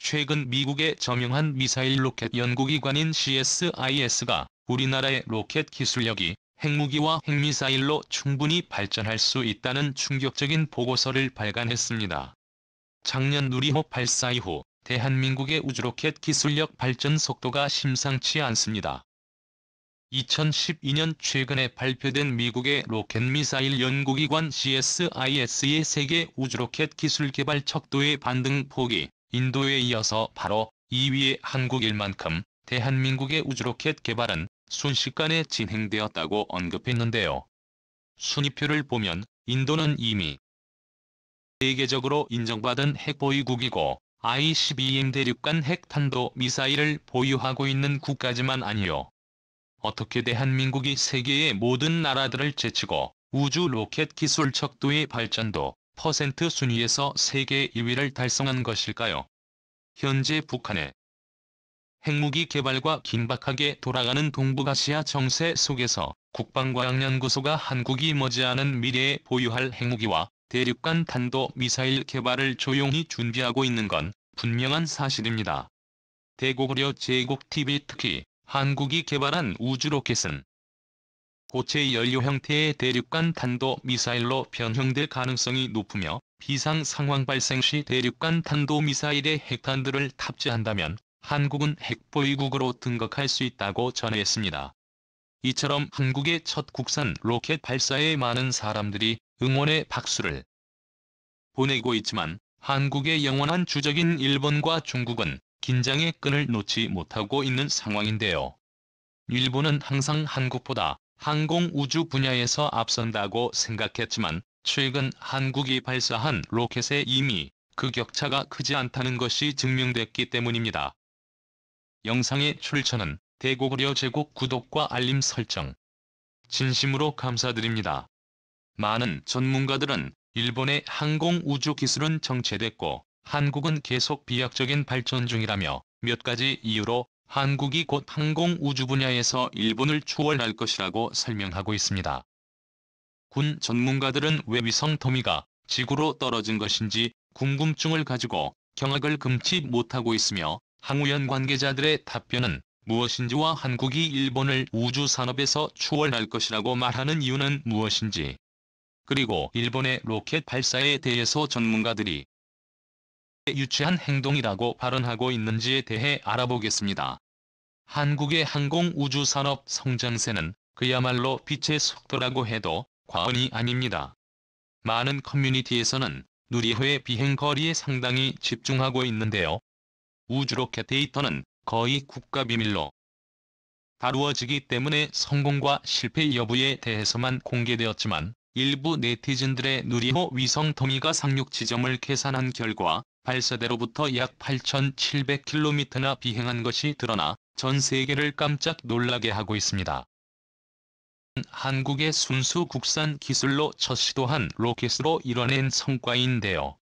최근 미국의 저명한 미사일 로켓 연구기관인 CSIS가 우리나라의 로켓 기술력이 핵무기와 핵미사일로 충분히 발전할 수 있다는 충격적인 보고서를 발간했습니다. 작년 누리호 발사 이후 대한민국의 우주로켓 기술력 발전 속도가 심상치 않습니다. 2012년 최근에 발표된 미국의 로켓미사일 연구기관 CSIS의 세계 우주로켓 기술 개발 척도의 반등 폭이 인도에 이어서 바로 2위의 한국일 만큼 대한민국의 우주로켓 개발은 순식간에 진행되었다고 언급했는데요. 순위표를 보면 인도는 이미 세계적으로 인정받은 핵보유국이고 ICBM 대륙간 핵탄도 미사일을 보유하고 있는 국가지만 아니요. 어떻게 대한민국이 세계의 모든 나라들을 제치고 우주 로켓 기술 척도의 발전도 퍼센트 순위에서 세계 1위를 달성한 것일까요? 현재 북한의 핵무기 개발과 긴박하게 돌아가는 동북아시아 정세 속에서 국방과학연구소가 한국이 머지않은 미래에 보유할 핵무기와 대륙간 탄도 미사일 개발을 조용히 준비하고 있는 건 분명한 사실입니다. 대고구려 제국TV 특히 한국이 개발한 우주로켓은 고체 연료 형태의 대륙간 탄도 미사일로 변형될 가능성이 높으며 비상 상황 발생 시 대륙간 탄도 미사일의 핵탄두를 탑재한다면 한국은 핵보유국으로 등극할 수 있다고 전했습니다. 이처럼 한국의 첫 국산 로켓 발사에 많은 사람들이 응원의 박수를 보내고 있지만 한국의 영원한 주적인 일본과 중국은 긴장의 끈을 놓지 못하고 있는 상황인데요. 일본은 항상 한국보다 항공 우주 분야에서 앞선다고 생각했지만 최근 한국이 발사한 로켓에 이미 그 격차가 크지 않다는 것이 증명됐기 때문입니다. 영상의 출처는 대고구려 제국 구독과 알림 설정. 진심으로 감사드립니다. 많은 전문가들은 일본의 항공 우주 기술은 정체됐고 한국은 계속 비약적인 발전 중이라며 몇 가지 이유로 한국이 곧 항공 우주 분야에서 일본을 추월할 것이라고 설명하고 있습니다. 군 전문가들은 왜 위성 더미가 지구로 떨어진 것인지 궁금증을 가지고 경악을 금치 못하고 있으며 항우연 관계자들의 답변은 무엇인지와 한국이 일본을 우주 산업에서 추월할 것이라고 말하는 이유는 무엇인지, 그리고 일본의 로켓 발사에 대해서 전문가들이 유치한 행동이라고 발언하고 있는지에 대해 알아보겠습니다. 한국의 항공 우주 산업 성장세는 그야말로 빛의 속도라고 해도 과언이 아닙니다. 많은 커뮤니티에서는 누리호의 비행 거리에 상당히 집중하고 있는데요. 우주로켓 데이터는 거의 국가비밀로 다루어지기 때문에 성공과 실패 여부에 대해서만 공개되었지만 일부 네티즌들의 누리호 위성 더미가 상륙 지점을 계산한 결과 발사대로부터 약 8,700km나 비행한 것이 드러나 전 세계를 깜짝 놀라게 하고 있습니다. 한국의 순수 국산 기술로 첫 시도한 로켓으로 이뤄낸 성과인데요.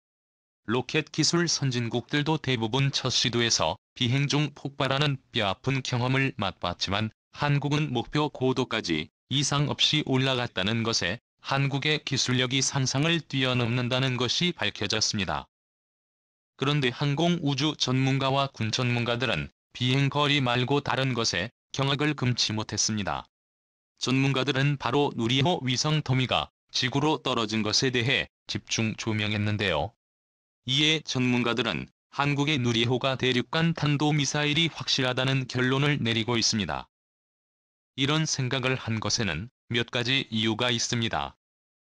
로켓 기술 선진국들도 대부분 첫 시도에서 비행 중 폭발하는 뼈아픈 경험을 맛봤지만 한국은 목표 고도까지 이상 없이 올라갔다는 것에 한국의 기술력이 상상을 뛰어넘는다는 것이 밝혀졌습니다. 그런데 항공우주 전문가와 군 전문가들은 비행거리 말고 다른 것에 경악을 금치 못했습니다. 전문가들은 바로 누리호 위성 더미가 지구로 떨어진 것에 대해 집중 조명했는데요. 이에 전문가들은 한국의 누리호가 대륙간 탄도미사일이 확실하다는 결론을 내리고 있습니다. 이런 생각을 한 것에는 몇 가지 이유가 있습니다.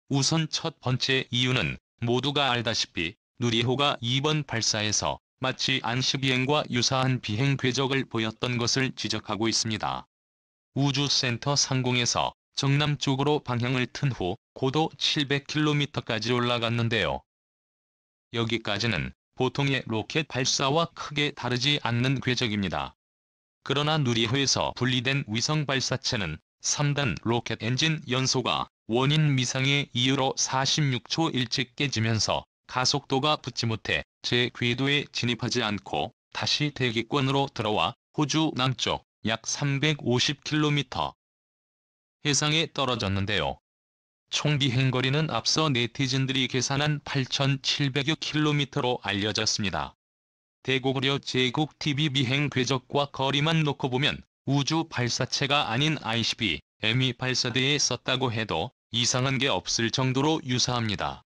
우선 첫 번째 이유는 모두가 알다시피 누리호가 이번 발사에서 마치 안시비행과 유사한 비행 궤적을 보였던 것을 지적하고 있습니다. 우주센터 상공에서 정남쪽으로 방향을 튼 후 고도 700km까지 올라갔는데요. 여기까지는 보통의 로켓 발사와 크게 다르지 않는 궤적입니다. 그러나 누리호에서 분리된 위성 발사체는 3단 로켓 엔진 연소가 원인 미상의 이유로 46초 일찍 깨지면서 가속도가 붙지 못해 제 궤도에 진입하지 않고 다시 대기권으로 들어와 호주 남쪽 약 350km 해상에 떨어졌는데요. 총 비행거리는 앞서 네티즌들이 계산한 8,700여 km로 알려졌습니다. 대고구려 제국 TV 비행 궤적과 거리만 놓고 보면 우주 발사체가 아닌 ICBM이 발사대에 썼다고 해도 이상한 게 없을 정도로 유사합니다.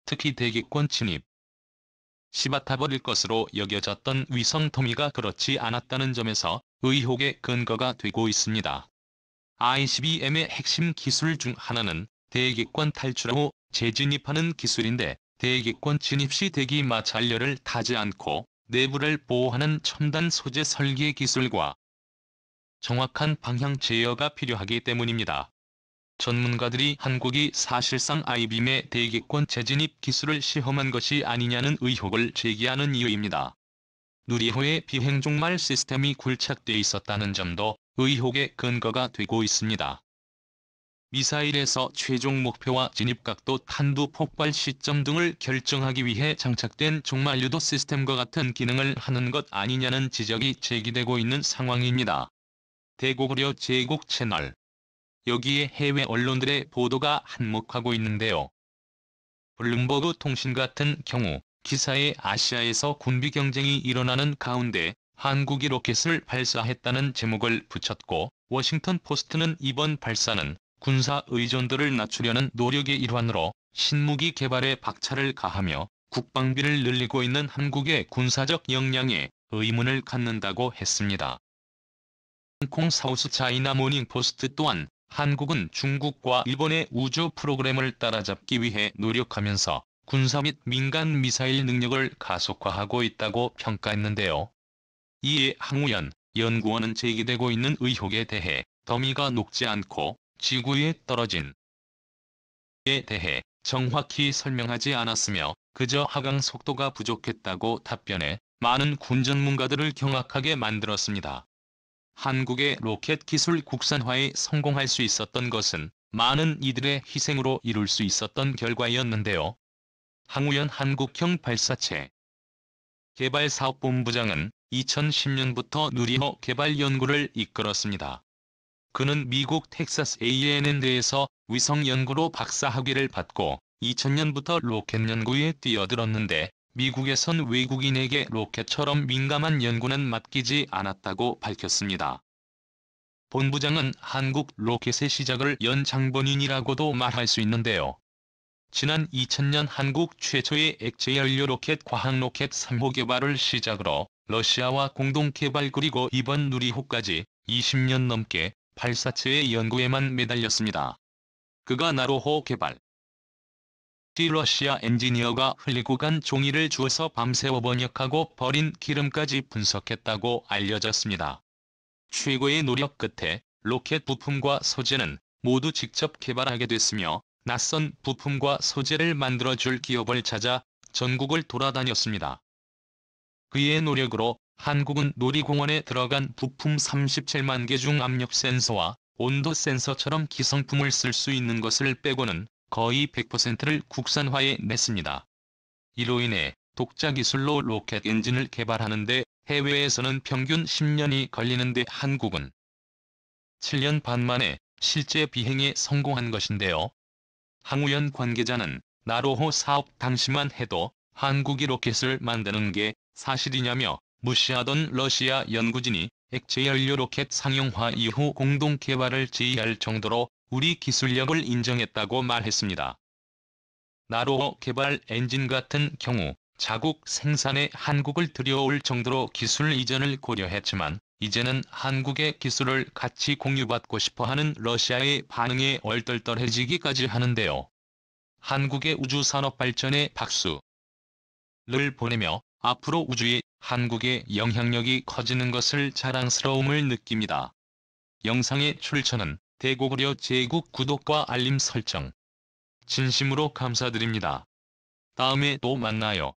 특히 대기권 진입 시바타버릴 것으로 여겨졌던 위성 토미가 그렇지 않았다는 점에서 의혹의 근거가 되고 있습니다. ICBM의 핵심 기술 중 하나는 대기권 탈출 후 재진입하는 기술인데, 대기권 진입 시 대기 마찰열을 타지 않고 내부를 보호하는 첨단 소재 설계 기술과 정확한 방향 제어가 필요하기 때문입니다. 전문가들이 한국이 사실상 ICBM의 대기권 재진입 기술을 시험한 것이 아니냐는 의혹을 제기하는 이유입니다. 누리호의 비행 종말 시스템이 굴착돼 있었다는 점도 의혹의 근거가 되고 있습니다. 미사일에서 최종 목표와 진입각도, 탄두 폭발 시점 등을 결정하기 위해 장착된 종말 유도 시스템과 같은 기능을 하는 것 아니냐는 지적이 제기되고 있는 상황입니다. 대고구려 제국 채널. 여기에 해외 언론들의 보도가 한몫하고 있는데요. 블룸버그 통신 같은 경우 기사에 아시아에서 군비 경쟁이 일어나는 가운데 한국이 로켓을 발사했다는 제목을 붙였고, 워싱턴 포스트는 이번 발사는 군사 의존도를 낮추려는 노력의 일환으로 신무기 개발에 박차를 가하며 국방비를 늘리고 있는 한국의 군사적 역량에 의문을 갖는다고 했습니다. 홍콩 사우스 차이나 모닝 포스트 또한 한국은 중국과 일본의 우주 프로그램을 따라잡기 위해 노력하면서 군사 및 민간 미사일 능력을 가속화하고 있다고 평가했는데요. 이에 항우연 연구원은 제기되고 있는 의혹에 대해 더미가 녹지 않고 지구에 떨어진 에 대해 정확히 설명하지 않았으며 그저 하강 속도가 부족했다고 답변해 많은 군 전문가들을 경악하게 만들었습니다. 한국의 로켓 기술 국산화에 성공할 수 있었던 것은 많은 이들의 희생으로 이룰 수 있었던 결과였는데요. 항우연 한국형 발사체 개발사업본부장은 2010년부터 누리호 개발 연구를 이끌었습니다. 그는 미국 텍사스 A&M대에서 위성 연구로 박사학위를 받고 2000년부터 로켓 연구에 뛰어들었는데, 미국에선 외국인에게 로켓처럼 민감한 연구는 맡기지 않았다고 밝혔습니다. 본부장은 한국 로켓의 시작을 연 장본인이라고도 말할 수 있는데요. 지난 2000년 한국 최초의 액체연료 로켓 과학로켓 3호 개발을 시작으로 러시아와 공동 개발, 그리고 이번 누리호까지 20년 넘게 발사체의 연구에만 매달렸습니다. 그가 나로호 개발 시 러시아 엔지니어가 흘리고 간 종이를 주워서 밤새워 번역하고 버린 기름까지 분석했다고 알려졌습니다. 최고의 노력 끝에 로켓 부품과 소재는 모두 직접 개발하게 됐으며, 낯선 부품과 소재를 만들어줄 기업을 찾아 전국을 돌아다녔습니다. 그의 노력으로 한국은 놀이공원에 들어간 부품 37만 개 중 압력 센서와 온도 센서처럼 기성품을 쓸 수 있는 것을 빼고는 거의 100%를 국산화해 냈습니다. 이로 인해 독자 기술로 로켓 엔진을 개발하는데 해외에서는 평균 10년이 걸리는데 한국은 7년 반 만에 실제 비행에 성공한 것인데요. 항우연 관계자는 나로호 사업 당시만 해도 한국이 로켓을 만드는 게 사실이냐며 무시하던 러시아 연구진이 액체연료 로켓 상용화 이후 공동 개발을 제의할 정도로 우리 기술력을 인정했다고 말했습니다. 나로호 개발 엔진 같은 경우 자국 생산에 한국을 들여올 정도로 기술 이전을 고려했지만, 이제는 한국의 기술을 같이 공유받고 싶어하는 러시아의 반응에 얼떨떨해지기까지 하는데요. 한국의 우주산업 발전에 박수를 보내며 앞으로 우주에 한국의 영향력이 커지는 것을 자랑스러움을 느낍니다. 영상의 출처는 대고구려 제국 구독과 알림 설정. 진심으로 감사드립니다. 다음에 또 만나요.